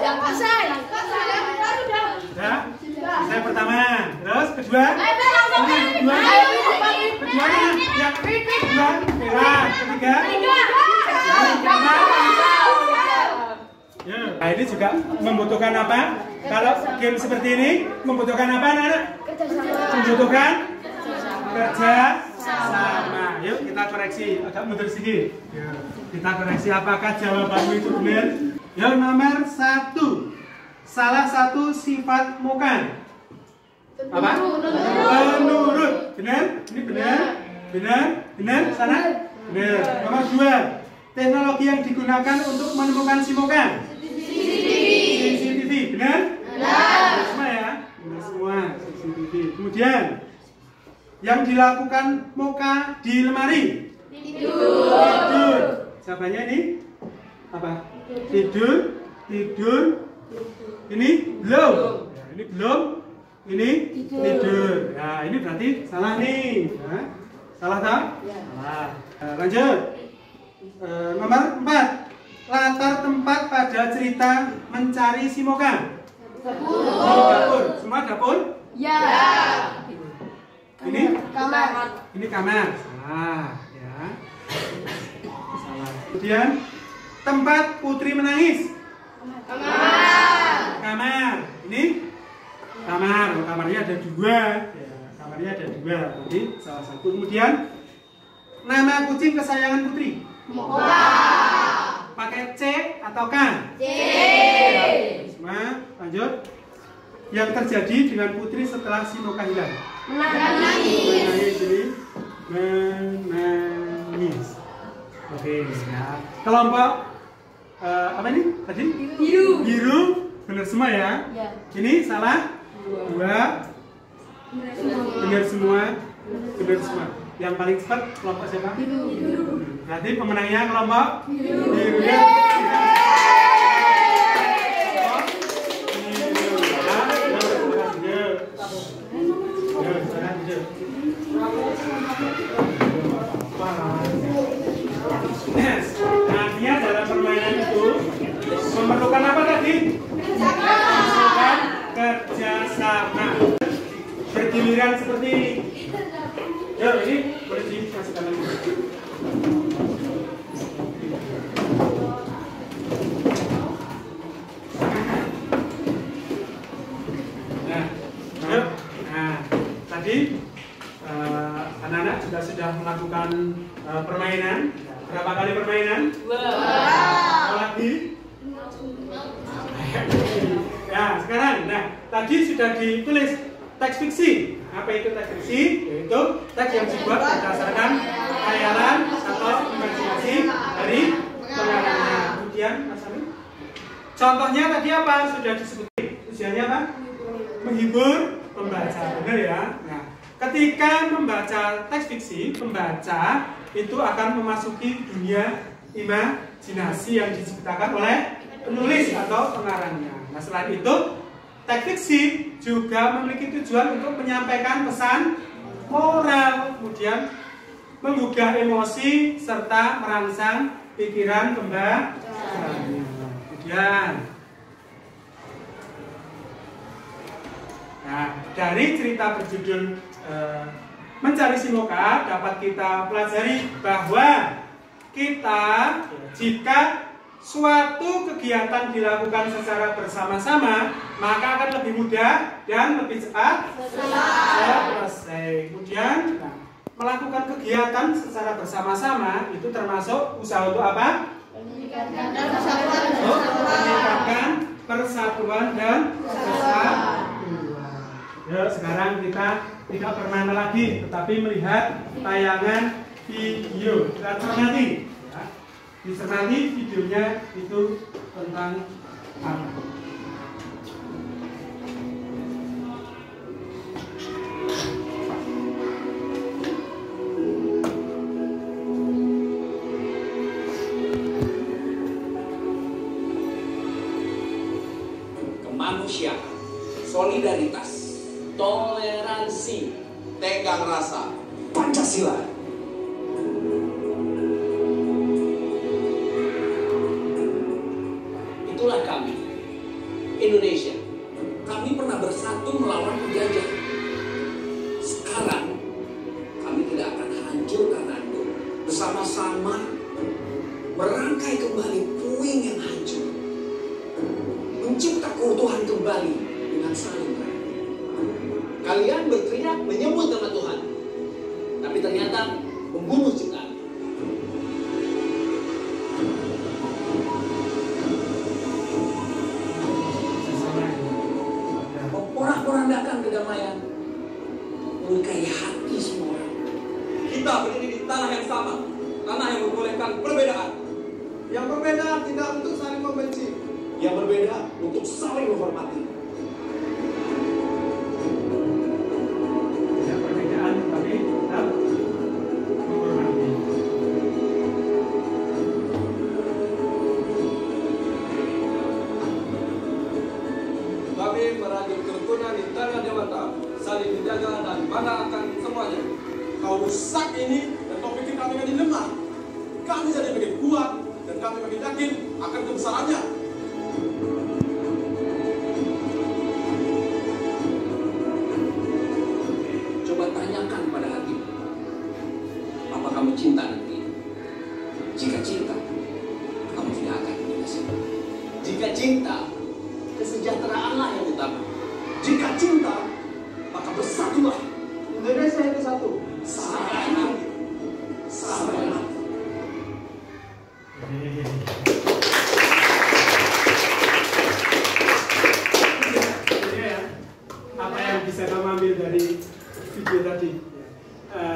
Ya, saya pertama, terus kedua, kedua, yang kedua, merah, ketiga, ya. Nah, ini juga membutuhkan apa? Kalau game seperti ini membutuhkan apa, anak-anak? Membutuhkan kerja sama. Yuk kita koreksi, agak mundur sedikit. Yuk, kita koreksi apakah jawabanmu itu benar? Yuk, nomor 1. Salah satu sifat mukan. Apa? Penurut. Benar? Ini benar? Benar? Benar? Sana? Benar. Nomor 2. Teknologi yang digunakan untuk menemukan si mukan. CCTV. Benar? Benar. Semua ya? Benar semua. CCTV. Kemudian yang dilakukan muka di lemari. Tidur. Jawabannya ini apa? Tidur. Ini belum. Ini belum. Ini tidur. Nah, ini berarti salah nih. Nah, salah tak? Salah. Lanjut. Nomor 4. Latar tempat pada cerita mencari si Moka. Dapur. Semua dapur? Ya. Ini kamar. Ini kamar. Salah, ya. Salah. Kemudian tempat Putri menangis. Kamar. Ini kamar. Kamarnya ada 2. Ya, kamarnya ada 2. Jadi salah satu. Kemudian nama kucing kesayangan Putri. Moka. Pakai C atau K? C. Semua. Lanjut. Yang terjadi dengan Putri setelah si Moka hilang? Menangis. Menangis. Oke, ya. Kelompok apa ini tadi? Biru. Benar semua ya? Ya. Ini salah? 2. Benar semua. Benar semua. Yang paling cepat kelompok siapa? Biru. Berarti pemenangnya kelompok biru ya. Artinya dalam permainan itu memerlukan apa tadi? Memerlukan kerjasama. Bergiliran seperti ini. Yuk, ini boleh dimasukkan lagi. Tadi anak-anak juga sudah melakukan permainan. Berapa kali permainan? 2. Lagi? Ya, sekarang. Nah, tadi sudah ditulis teks fiksi. Apa itu teks fiksi? Yaitu teks yang dibuat berdasarkan khayalan atau imajinasi dari pengarangnya. Kemudian, Mas Ami, contohnya tadi apa? Sudah disebutkan. Tujuannya apa? Menghibur pembaca, benar ya? Nah, ketika membaca teks fiksi, pembaca itu akan memasuki dunia imajinasi yang diciptakan oleh penulis atau pengarangnya. Nah, selain itu, teks fiksi juga memiliki tujuan untuk menyampaikan pesan moral, kemudian menggugah emosi serta merangsang pikiran pembacanya. Kemudian, nah, dari cerita berjudul Mencari si Moka dapat kita pelajari bahwa kita jika suatu kegiatan dilakukan secara bersama-sama maka akan lebih mudah dan lebih cepat selesai. Kemudian melakukan kegiatan secara bersama-sama itu termasuk usaha untuk apa? Meningkatkan persatuan dan kesatuan. Ya, sekarang kita tidak bermain lagi, tetapi melihat tayangan video. Kita cermati, ya. Dicermati videonya itu tentang apa? Kemanusiaan, solidaritas, toleransi, tenggang rasa, Pancasila. Itulah kami, Indonesia. Kami pernah bersatu melawan penjajah. Sekarang kami tidak akan hancur karena itu. Bersama-sama merangkai kembali puing yang hancur. Mencipta keutuhan kembali dengan saling merangkai. Kalian berteriak menyebut nama Tuhan, tapi ternyata membunuh ciptaan. Porak-porandakan kedamaian, melukai hati semua orang. Kita berdiri di tanah yang sama, tanah yang membolehkan perbedaan. Yang berbeda tidak untuk saling membenci. Yang berbeda untuk saling menghormati. Tidak perbedaan tapi tetap menghormati. Kami merajut kerukunan di tanah Dewata, saling menjaga dan bangga akan semuanya. Kau rusak ini dan kau bikin kami menjadi lemah. Kami jadi makin kuat dan kami makin yakin akan kebesarannya. Coba tanyakan pada hatimu, apa kamu cinta nanti? Jika cinta, kamu tidak akan binasa. Jika cinta, kesejahteraanlah yang utama. Jika cinta, maka bersatulah. Indonesia itu satu. Sampai mati. Sampai mati. Apa yang bisa kamu ambil dari video tadi?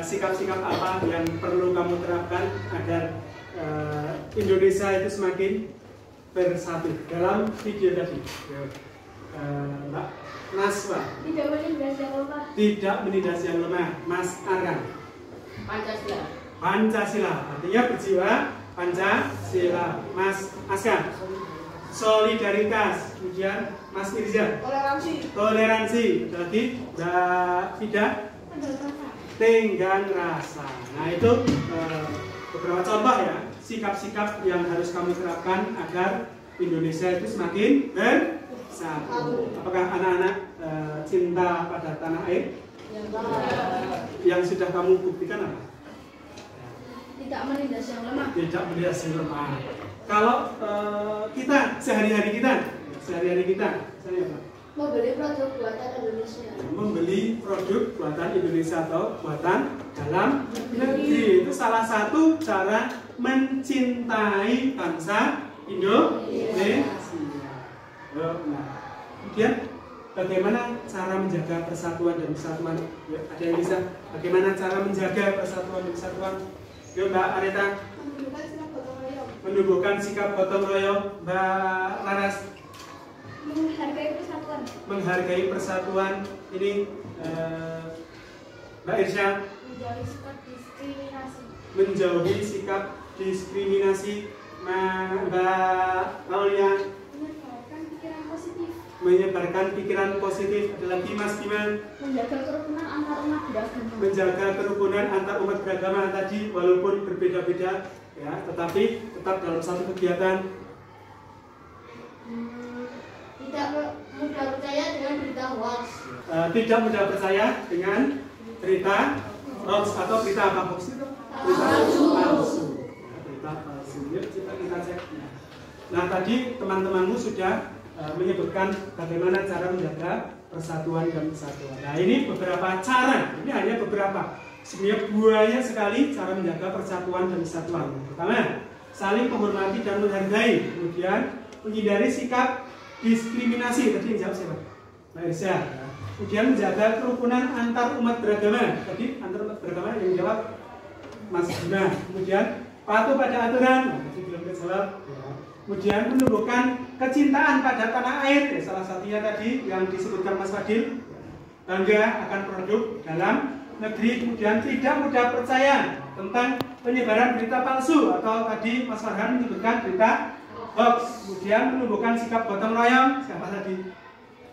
Sikap-sikap apa yang perlu kamu terapkan agar Indonesia itu semakin bersatu dalam video tadi? Mbak Naswa. Tidak menindas yang lemah. Tidak menindas yang lemah. Mas Arkan. Pancasila. Pancasila, artinya berjiwa Pancasila. Mas Askan. Solidaritas. Kemudian Mas Irza. Toleransi. Toleransi. Lagi Mbak Fida. Tenggang rasa. Nah itu beberapa contoh ya sikap-sikap yang harus kamu terapkan agar Indonesia itu semakin bersatu. Apakah anak-anak cinta pada tanah air? Yang sudah kamu buktikan apa? Tidak menindas yang lemah. Tidak menindas yang lemah. Kalau kita sehari-hari kita, misalnya apa? Membeli produk buatan Indonesia. Membeli produk buatan Indonesia atau buatan dalam negeri itu salah satu cara mencintai bangsa Indonesia. Nah, kemudian bagaimana cara menjaga persatuan dan kesatuan? Ya, ada yang bisa? Bagaimana cara menjaga persatuan dan kesatuan? Yuk Mbak Areta. Menumbuhkan sikap gotong royong. Mbak Laras. Menghargai persatuan. Menghargai persatuan. Ini Mbak Irsya. Menjauhi sikap diskriminasi. Menjauhi sikap diskriminasi. Mbak Aulia. Menyebarkan pikiran positif. Menyebarkan pikiran positif. Ada lagi Mas Bima. Menjaga kerukunan antar umat beragama. Menjaga kerukunan antar umat beragama tadi walaupun berbeda-beda ya, tetapi tetap dalam satu kegiatan. Tidak mudah percaya dengan berita hoax. Tidak mudah percaya dengan berita hoax atau berita apa hoax itu? Berita palsu. Berita palsu. Yuk kita cek. Nah tadi teman-temanmu sudah menyebutkan bagaimana cara menjaga persatuan dan kesatuan. Nah ini beberapa cara. Ini hanya beberapa. Sebenarnya banyak sekali cara menjaga persatuan dan kesatuan. Pertama, saling menghormati dan menghargai. Kemudian menghindari sikap diskriminasi. Tadi yang jawab siapa? Mbak Irsya. Kemudian menjaga kerukunan antar umat beragama. Tadi antar umat beragama yang jawab Mas Bima. Kemudian patuh pada aturan. Tadi belum dijawab. Kemudian menumbuhkan kecintaan pada tanah air. Salah satunya tadi yang disebutkan Mas Fadil. Bangga akan produk dalam negeri. Kemudian tidak mudah percaya tentang penyebaran berita palsu atau tadi Mas Farhan menyebutkan berita hoax. Kemudian menumbuhkan sikap gotong royong. Siapa tadi?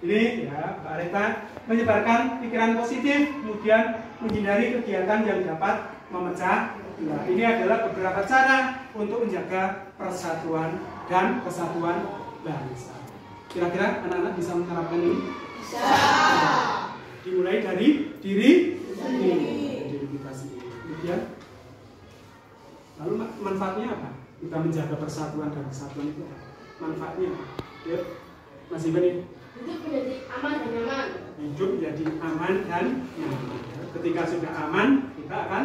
Ini ya Pak Areta. Menyebarkan pikiran positif. Kemudian menghindari kegiatan yang dapat memecah belah. Ini adalah beberapa cara untuk menjaga persatuan dan kesatuan bangsa. Kira-kira anak-anak bisa menerapkan ini? Bisa. Dimulai dari diri kita sendiri. Kemudian, lalu manfaatnya apa? Kita menjaga persatuan dan kesatuan itu apa? Manfaatnya apa? Ya, Mas Iban, Hidup menjadi aman dan nyaman. hidup jadi aman dan nyaman. Ketika sudah aman, kita akan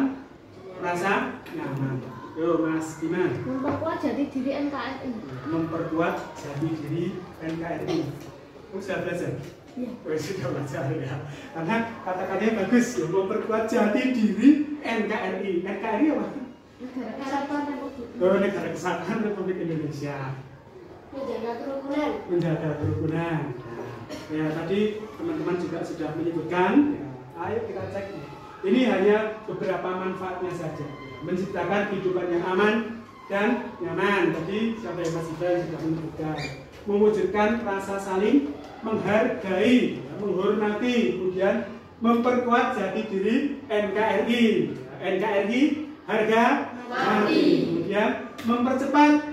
merasa nyaman. Yo, Mas Bima. Memperkuat jati diri NKRI. Memperkuat jati diri NKRI. Sudah belajar? Iya. Oh, sudah belajar ya. Karena kata-katanya bagus ya. Memperkuat jati diri NKRI. NKRI apa? Negara Kesatuan Republik Oh, Negara Kesatuan Republik Indonesia. menjaga kerukunan. Menjaga kerukunan. Ya, tadi teman-teman juga sudah menyebutkan. Ya, ayo kita cek. Ini hanya beberapa manfaatnya saja. Menciptakan kehidupan yang aman dan nyaman. Tadi siapa yang Mas Iban sudah menyebutkan. Mewujudkan rasa saling menghargai, menghormati, kemudian memperkuat jati diri NKRI. NKRI harga mati. Kemudian mempercepat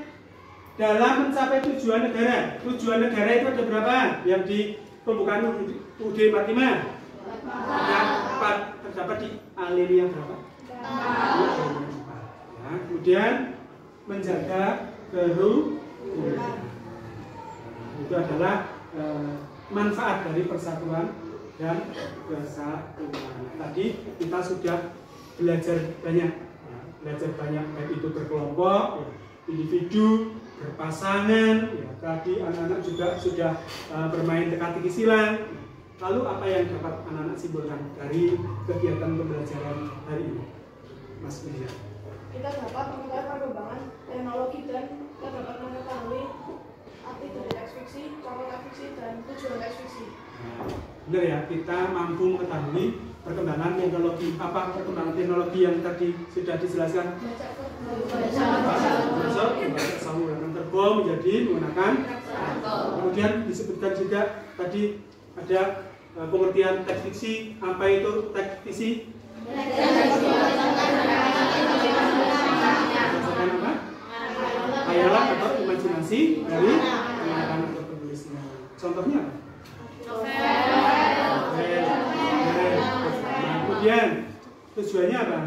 dalam mencapai tujuan negara. Tujuan negara itu ada berapa? Yang di pembukaan UUD 45. Yang 4 terdapat di alinea berapa? Ya, kemudian menjaga kerukunan. Itu adalah manfaat dari persatuan dan kesatuan. Tadi kita sudah belajar banyak, baik itu berkelompok, individu, berpasangan. Ya, tadi anak-anak juga sudah bermain teka-teki silang. Lalu apa yang dapat anak-anak simpulkan dari kegiatan pembelajaran hari ini, Mas Media? Kita dapat mengetahui perkembangan teknologi dan kita dapat mengetahui arti dari teks fiksi, contoh teks fiksi, dan tujuan teks fiksi. Benar ya, kita mampu mengetahui perkembangan teknologi. Apa perkembangan teknologi yang tadi sudah dijelaskan? Membaca saluran terbang menjadi menggunakan. Kemudian disebutkan juga tadi ada pengertian teks fiksi. Apa itu teks fiksi? Berdasarkan apa? Khayalan atau imajinasi dari pengarang atau penulisnya. Contohnya apa? Kemudian tujuannya apa?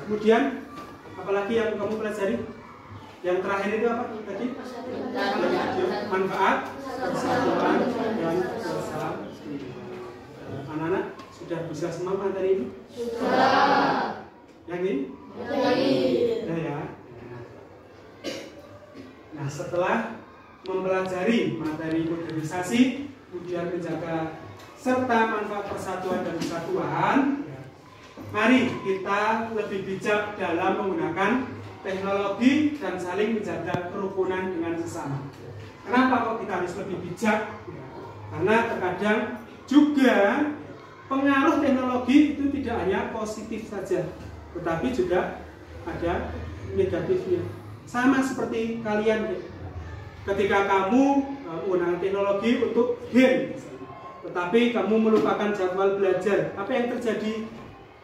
Kemudian apalagi yang kamu pelajari? Yang terakhir itu apa tadi? Manfaat, persatuan, dan kesatuan. Anak-anak sudah bisa semua materi ini? Sudah. Yakin? Yakin. Ya. Nah, setelah mempelajari materi modernisasi, kemudian menjaga serta manfaat persatuan dan kesatuan, mari kita lebih bijak dalam menggunakan teknologi dan saling menjaga kerukunan dengan sesama. Kenapa kok kita harus lebih bijak? Karena terkadang juga pengaruh teknologi itu tidak hanya positif saja, tetapi juga ada negatifnya. Sama seperti kalian, ketika kamu menggunakan teknologi untuk game, tetapi kamu melupakan jadwal belajar, apa yang terjadi?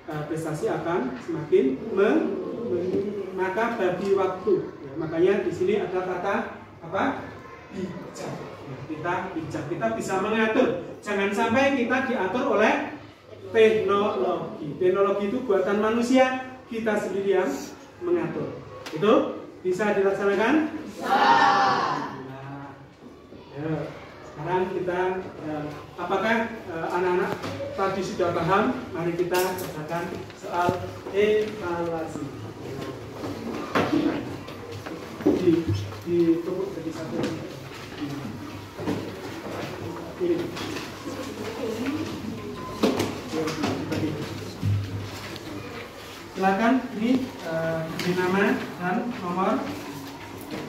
Prestasi akan semakin maka bagi waktu. Ya, makanya di sini ada kata apa? Bijak. Ya, kita bijak, kita bisa mengatur. Jangan sampai kita diatur oleh teknologi. Teknologi itu buatan manusia, kita sendiri yang mengatur. Itu bisa dilaksanakan? Bisa. Nah, ya. Sekarang kita, apakah anak-anak tadi sudah paham? Mari kita kerjakan soal evaluasi. Ditumpuk jadi satu. Ini. Silakan ini di nama dan nomor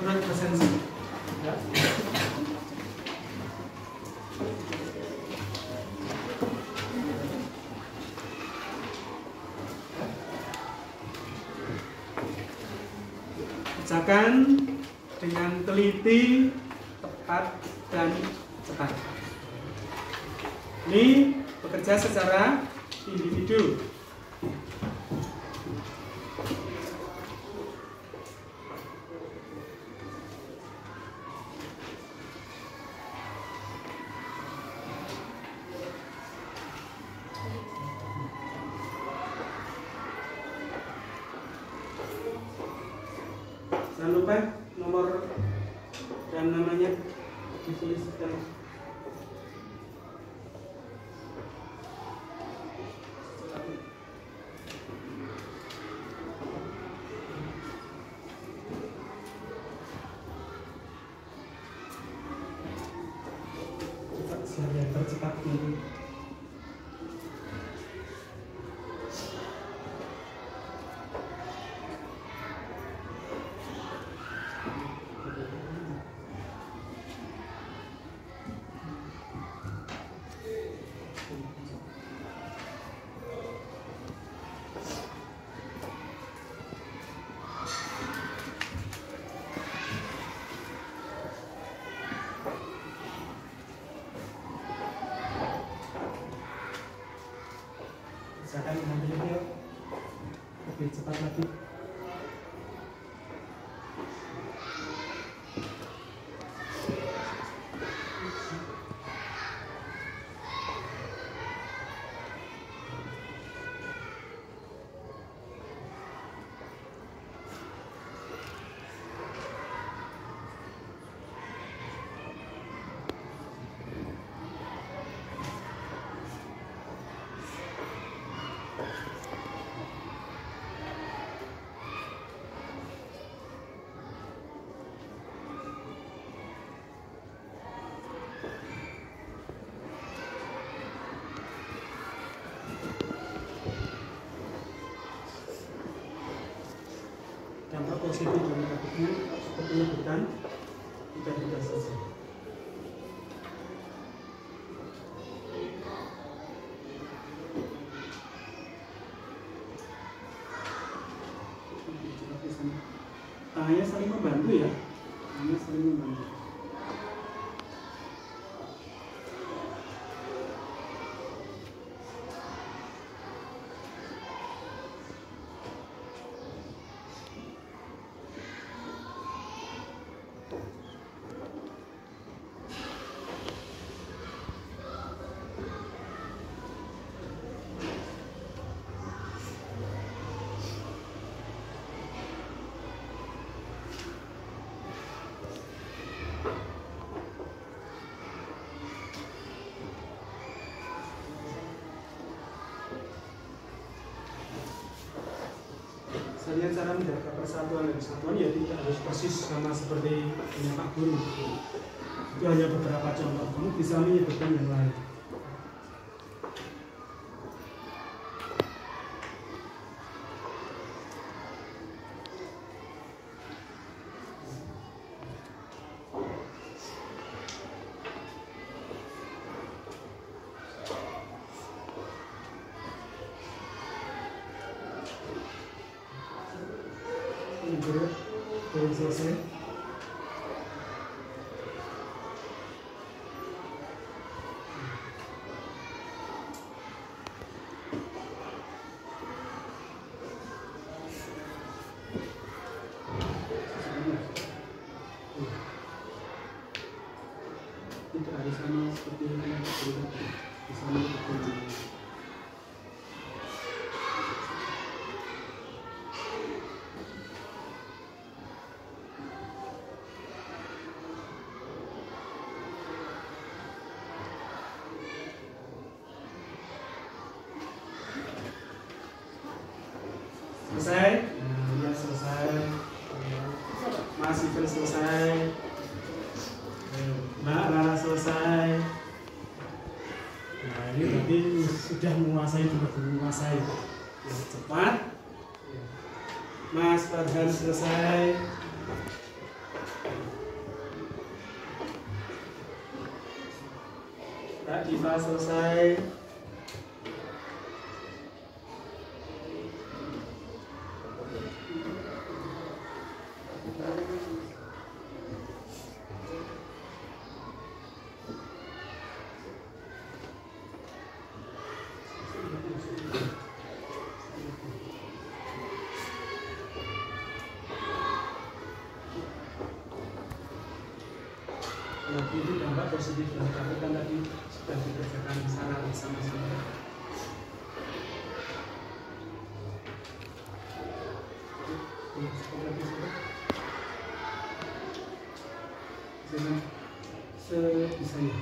urut presensi. Ya. Kerjakan dengan teliti, tepat, dan cepat. Ini bekerja secara individu. Jangan lupa nomor dan namanya dituliskan. Saya tercepat ini. Misalkan ngambilnya lebih cepat lagi. Dampak positif dan negatifnya seperti penyebutan tidak selesai. Tangannya saling membantu ya, tangannya saling membantu. Misalnya cara menjaga persatuan dan kesatuan ya tidak harus persis sama seperti punya Pak Guru. Itu hanya beberapa contoh. Kamu bisa menyebutkan yang lain. Belum selesai. Tidak harus sama seperti yang bisa melakukan. Selesai? Ya selesai. Masih terus selesai. Mbak Rara selesai. Nah ini berarti sudah menguasai, benar-benar menguasai. Yang cepat. Mas Farhan selesai. Mbak Diva selesai. Lagi itu dampak positif dan negatif kan tadi sudah dikerjakan secara bersama-sama. Seperti itu. dengan sebisanya.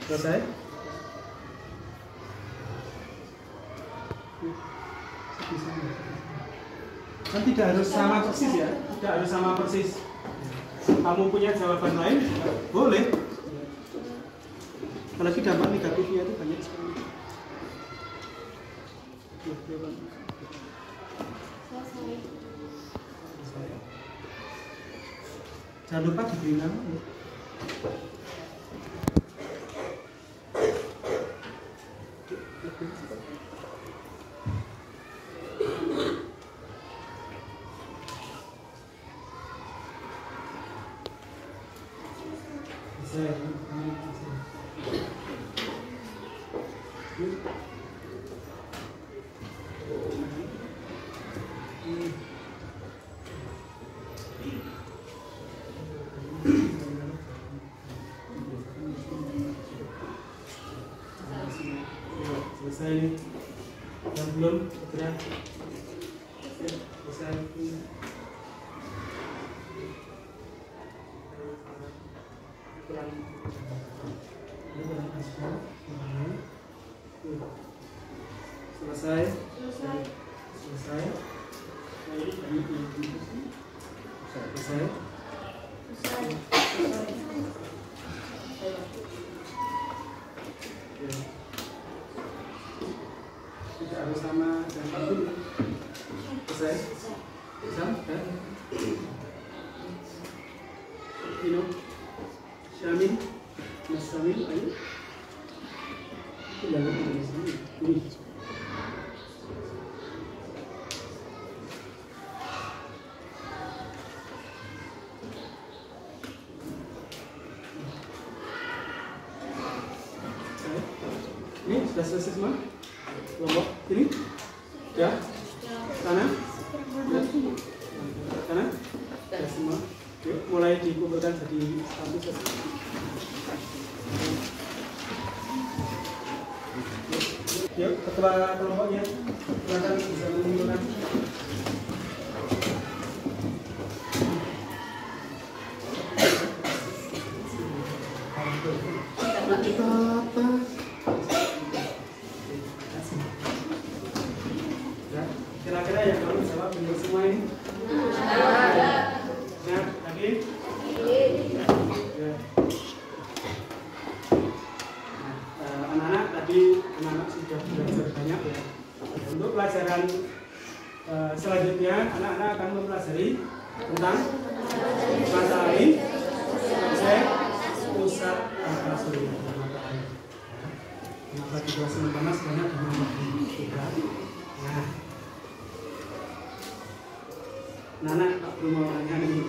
Selesai? Kan tidak harus sama persis ya, tidak harus sama persis. Kamu punya jawaban lain, boleh. Apalagi dampak negatifnya itu banyak sekali. Jangan lupa diberi nama ya. Selesai yang belum segera selesai. Selesai. Selesai. Tidak harus sama dan itu. Selesai. Selesai. Ini Syamil, Mas Syamil, ayo. Ini ini. Ini sudah selesai semua? Kelompok ini? Ya? Sana? Ya? Sana? Ya semua? Yuk, mulai dikumpulkan jadi satu sesi. Yuk, ketua kelompoknya silakan bisa mengumpulkan. Kira-kira yang kamu jawab benar semua ini? Ya, lagi? Ya. Anak-anak tadi anak-anak sudah belajar banyak ya. Untuk pelajaran selanjutnya anak-anak akan mempelajari tentang matahari, objek, pusat, angka surya. Kenapa di kelas panas banyak juga? Nah, Nana belum mau nanya nih.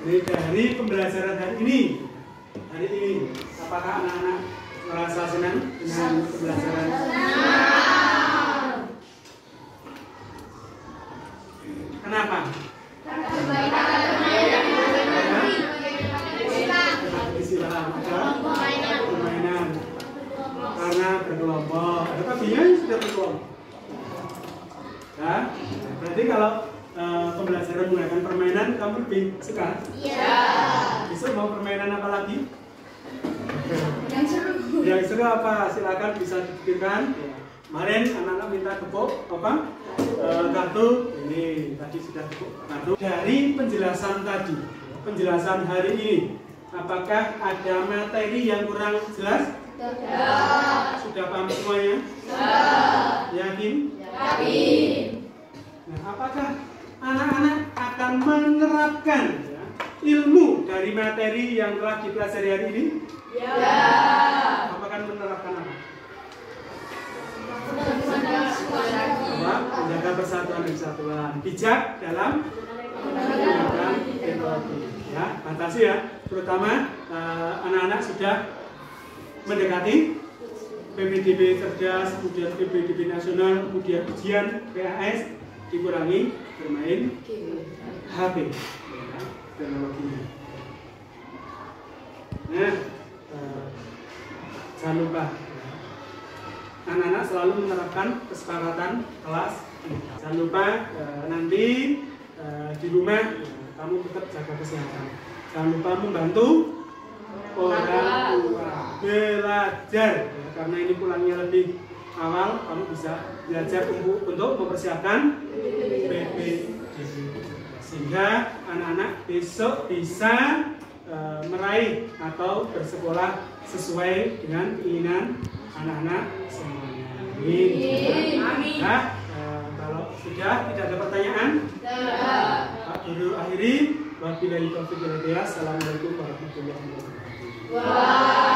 Jadi dari pembelajaran hari ini, apakah anak-anak merasa senang dengan pembelajaran? Kenapa? Permainan. Karena berkelompok. Ada paginya sudah berkelompok. Ya, berarti kalau pembelajaran menggunakan permainan kamu lebih suka? Iya. Besok mau permainan apa lagi? Yang seru apa? Silakan bisa dipikirkan. Kemarin anak-anak minta tepuk apa? Kartu. Ini tadi sudah tepuk kartu. Dari penjelasan tadi, penjelasan hari ini, apakah ada materi yang kurang jelas? Sudah paham semuanya? Yakin? Yakin. Nah, apakah anak-anak akan menerapkan ya, ilmu dari materi yang telah dipelajari hari ini? Ya. Apakah menerapkan apa? Menjaga persatuan dan kesatuan. Bijak dalam menggunakan teknologi. Ya, fantasi ya. Terutama anak-anak sudah mendekati PPDB cerdas, kemudian PPDB nasional, kemudian ujian PAS dikurangi bermain HP teknologinya. Nah, jangan lupa anak-anak selalu menerapkan kesepakatan kelas. Jangan lupa nanti di rumah kamu tetap jaga kesehatan. Jangan lupa membantu orang tua belajar karena ini pulangnya lebih awal, kamu bisa belajar untuk mempersiapkan PPDB sehingga anak-anak besok bisa meraih atau bersekolah sesuai dengan keinginan anak-anak semuanya. Amin. Nah, kalau sudah tidak ada pertanyaan, Pak Guru akhiri. Wabillahi taufiq wal hidayah. Assalamualaikum warahmatullahi wabarakatuh.